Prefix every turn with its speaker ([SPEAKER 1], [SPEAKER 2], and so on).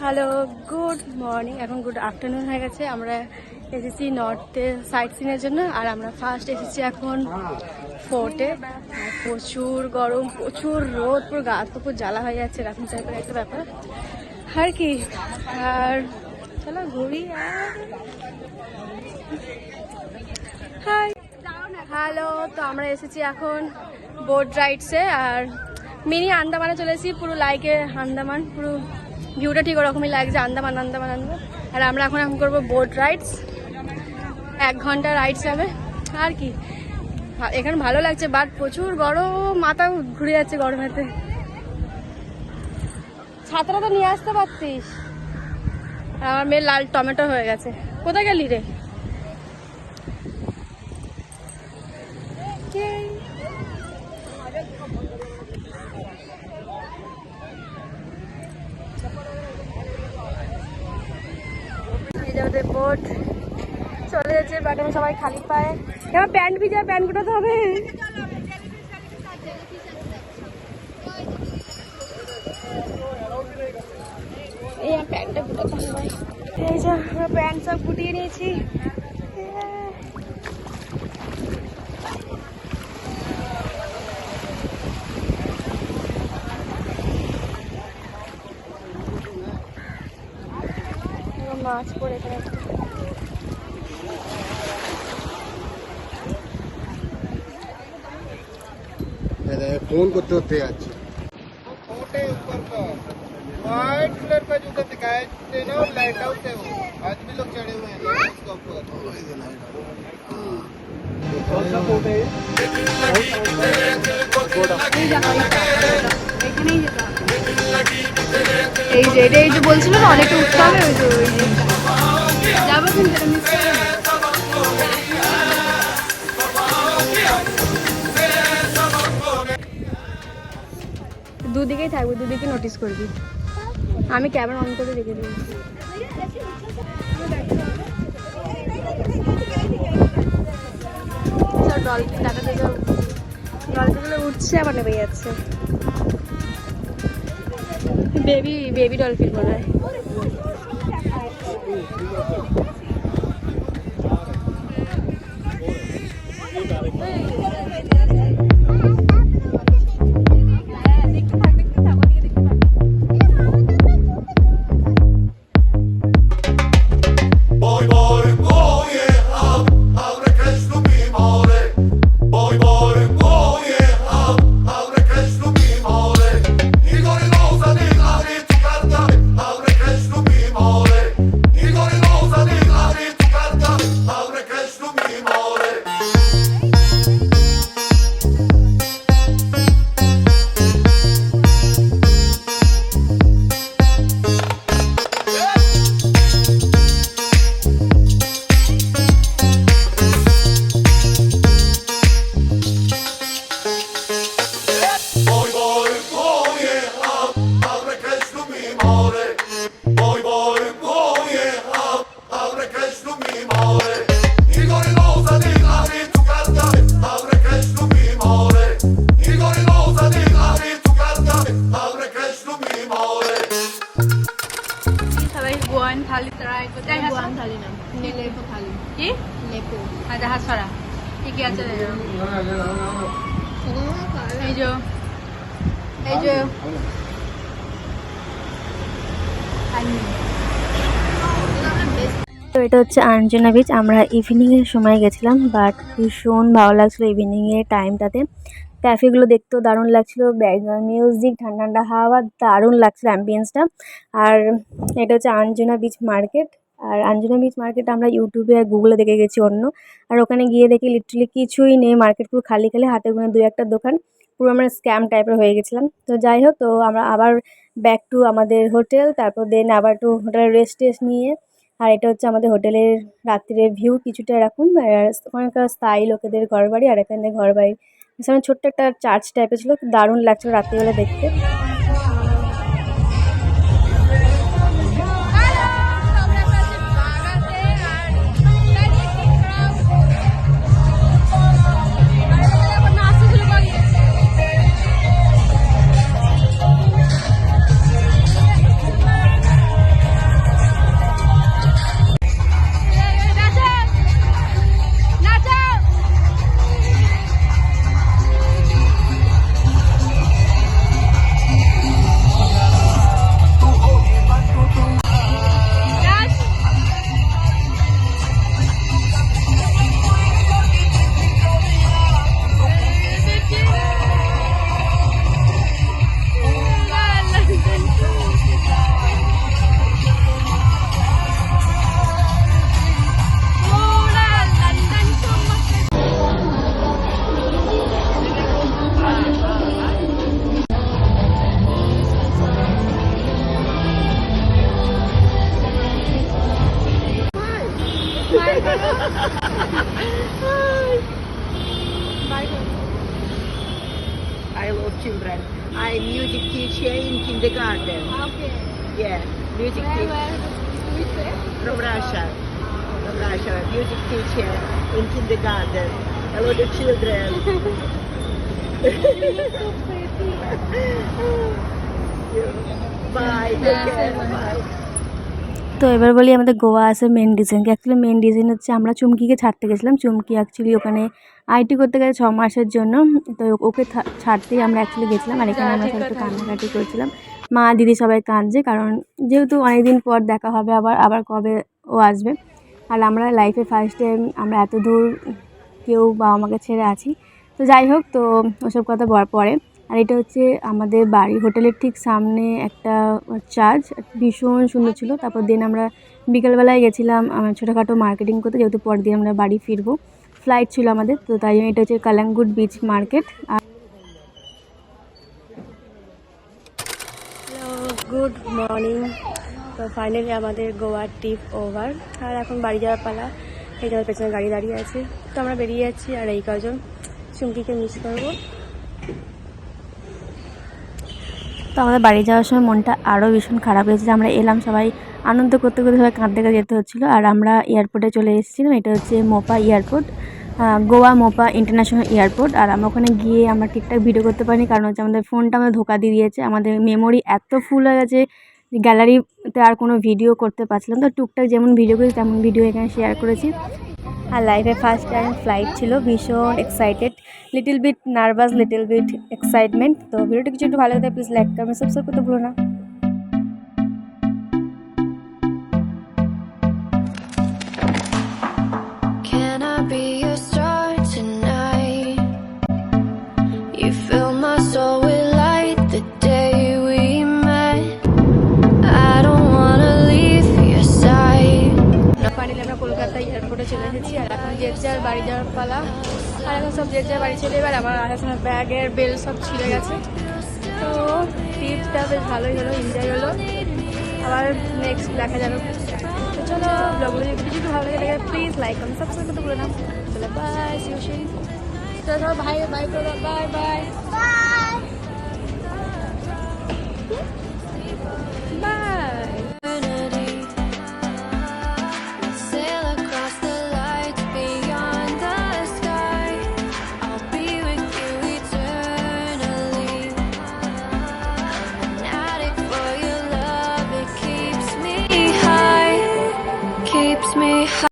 [SPEAKER 1] Hello, good morning. এখন good afternoon হয়ে গেছে। আমরা এসেছি নর্থে সাইট সিনের জন্য। আর আমরা ফার্স্ট এসেছি এখন ফোর্টে। প্রচুর গরম, প্রচুর রোদ, পুরো গা তো পুরো জ্বালা হয়ে যাচ্ছে এরকম টাইপের একটা ব্যাপার আর কি। আর চলো ঘুরি। Hi, hello. তো আমরা এসেছি এখন বোট রাইডসে আর মিনি আন্দামানে চলে এসেছি। পুরো লাইকে আন্দামান, পুরো ভিউটা ঠিক ওরকমই লাগছে, আন্দামান আন্দামান আন্দামান। আর আমরা এখন করবো বোট রাইডস, 1 ঘন্টা রাইডস যাবে আর কি। এখানে ভালো লাগছে, বাট প্রচুর গরম, মাথা ঘুরে যাচ্ছে গরমেতে। ছাতাটা তো নিয়ে আসতে পারতিস। আমার মেয়ে লাল টমেটো হয়ে গেছে। কোথায় গেলি রে? বোট চলে যাচ্ছে, বাট আমি সবাই খালি পায়ে। এবার প্যান্ট ভিজা, প্যান্ট গুটাতে হবে। এই প্যান্টটা গুটাতে হবে। এই যে আমরা প্যান্ট সব গুটিয়ে নিয়েছি। মাছ পড়ে গেছে।
[SPEAKER 2] फोन करते होते आज छोटे ऊपर का व्हाइट कलर का जूता दिखाया ना, और लाइट हाउस है वो। आज भी लोग चढ़े हुए हैं उसका ऊपर।
[SPEAKER 1] এই যে এটা, এই যে বলছিল না অনেকটা উঠতে হবে, ওই যে ওই যে যাবো কিন্তু মিস করে না। দুদিকেই থাকবে, দুদিকে নোটিস করবি। আমি ক্যামেরা অন করে রেখে দিয়েছি। ডলফিন দেখাতে যাও, ডলফিনগুলো উঠছে আবার নেমে যাচ্ছে। বেবি বেবি ডলফিন মনে হয়। তো এটা হচ্ছে আঞ্জনা বিচ। আমরা ইভিনিংয়ের সময় গেছিলাম, বাট ভীষণ ভালো লাগছিলো ইভিনিংয়ের টাইমটাতে। ক্যাফেগুলো দেখতেও দারুণ লাগছিলো, ব্যাকগ্রাউন্ড মিউজিক, ঠান্ডা ঠান্ডা হাওয়া, দারুণ লাগছিলো অ্যাম্বিয়েন্সটা। আর এটা হচ্ছে আঞ্জনা বিচ মার্কেট। আর আঞ্জনা বিচ মার্কেট আমরা ইউটিউবে আর গুগলে দেখে গেছি অন্য। আর ওখানে গিয়ে দেখি লিটারালি কিছুই নেই, মার্কেট পুরো খালি খালি, হাতে গোনা 2-1টা দোকান। পুরো আমরা স্ক্যাম টাইপের হয়ে গেছিলাম। তো যাই হোক, তো আমরা আবার ব্যাক টু আমাদের হোটেল, তারপর দেন আবার টু হোটেলে রেস্ট টেস্ট নিয়ে। আর এটা হচ্ছে আমাদের হোটেলের রাত্রের ভিউ, কিছুটা এরকম। ওখানকার স্থায়ী লোকেদের ঘর বাড়ি, আর এখানে ঘর বাড়ি। সেখানে ছোট্ট একটা চার্চ টাইপের ছিল, দারুণ লাগছিল রাত্রিবেলা দেখতে।
[SPEAKER 3] I love children. I'm music teacher in kindergarten.
[SPEAKER 1] Okay.
[SPEAKER 3] Yeah, music teacher from Russia. From Russia, music teacher in kindergarten. Hello, the children. Bye. Take care. Bye.
[SPEAKER 1] তো এবার বলি আমাদের গোয়া আসে মেন রিজনকে। অ্যাকচুয়ালি মেন রিজন হচ্ছে আমরা চুমকিকে ছাড়তে গেছিলাম। চুমকি actually ওখানে আইটি করতে গেছে 6 মাসের জন্য। তো ওকে ছাড়তেই আমরা অ্যাকচুয়ালি গেছিলাম। আর এখানে আমরা সবাই একটু কান্নাকাটি করছিলাম। মা দিদি সবাই কাঁদছে, কারণ যেহেতু অনেকদিন পর দেখা হবে, আবার কবে ও আসবে। আর আমরা লাইফে ফার্স্ট টাইম আমরা এত দূর কেউ বাবা মাকে ছেড়ে আছি। তো যাই হোক, তো ওসব কথা পরে। আর এটা হচ্ছে আমাদের বাড়ি, হোটেলের ঠিক সামনে একটা চার্চ, ভীষণ সুন্দর ছিল। তারপর দিন আমরা বিকেলবেলায় গেছিলাম ছোটোখাটো মার্কেটিং করতে, যেহেতু পরের দিন আমরা বাড়ি ফিরবো, ফ্লাইট ছিল আমাদের। তো তাই জন্য এটা হচ্ছে কালাঙ্গুট বিচ মার্কেট। আর হ্যালো, গুড মর্নিং। তো ফাইনালি আমাদের গোয়ার ট্রিপ ওভার, আর এখন বাড়ি যাওয়ার পালা। এই যাওয়ার পেছনে গাড়ি দাঁড়িয়ে আছে, তো আমরা বেরিয়ে যাচ্ছি। আর এই কজন চুমকিকে মিস করবো। তো আমাদের বাড়ি যাওয়ার সময় মনটা আরও ভীষণ খারাপ হয়েছে। আমরা এলাম, সবাই আনন্দ করতে করতে সবাই কাঁদতে কাঁদতে যেতে হচ্ছিলো। আর আমরা এয়ারপোর্টে চলে এসেছিলাম। এটা হচ্ছে মোপা এয়ারপোর্ট, গোয়া মোপা ইন্টারন্যাশনাল এয়ারপোর্ট। আর আমরা ওখানে গিয়ে আমরা ঠিকঠাক ভিডিও করতে পারিনি, কারণ হচ্ছে আমাদের ফোনটা আমাদের ধোকা দিয়ে দিয়েছে। আমাদের মেমোরি এত ফুল হয়ে গেছে, গ্যালারিতে আর কোনো ভিডিও করতে পারছিলাম। তো টুকটাক যেমন ভিডিও করেছি তেমন ভিডিও এখানে শেয়ার করেছি। আর লাইফে ফার্স্ট টাইম ফ্লাইট ছিল, ভীষণ excited, little bit nervous, little bit excitement. তো ভিডিওটা কিছু একটু ভালো লাগে প্লিজ লাইক কমেন্ট সাবস্ক্রাইব করতে ভুলো না।
[SPEAKER 4] Can I be your star tonight? You fill my soul with light the day we met. I don't wanna leave your side.
[SPEAKER 1] Finally আমরা কলকাতা এয়ারপোর্টে চলে এসেছি। আর এখন যে যার বাড়ি যাওয়ার পালা। আর এখন সব যে যার বাড়ি চলে এবার। আমার আসার সময় ব্যাগের বেল সব ছিঁড়ে গেছে। তো ট্রিপটা বেশ ভালোই হলো, এনজয় হলো। আবার নেক্সট দেখা যাবে। তো চলো, ব্লগগুলো যদি কিছু ভালো লাগে প্লিজ লাইক কমেন্ট সাবস্ক্রাইব করতে ভুলো না। চলো বাই, সি ইউ সুন। চলো ভাই বাই করে দাও, বাই বাই।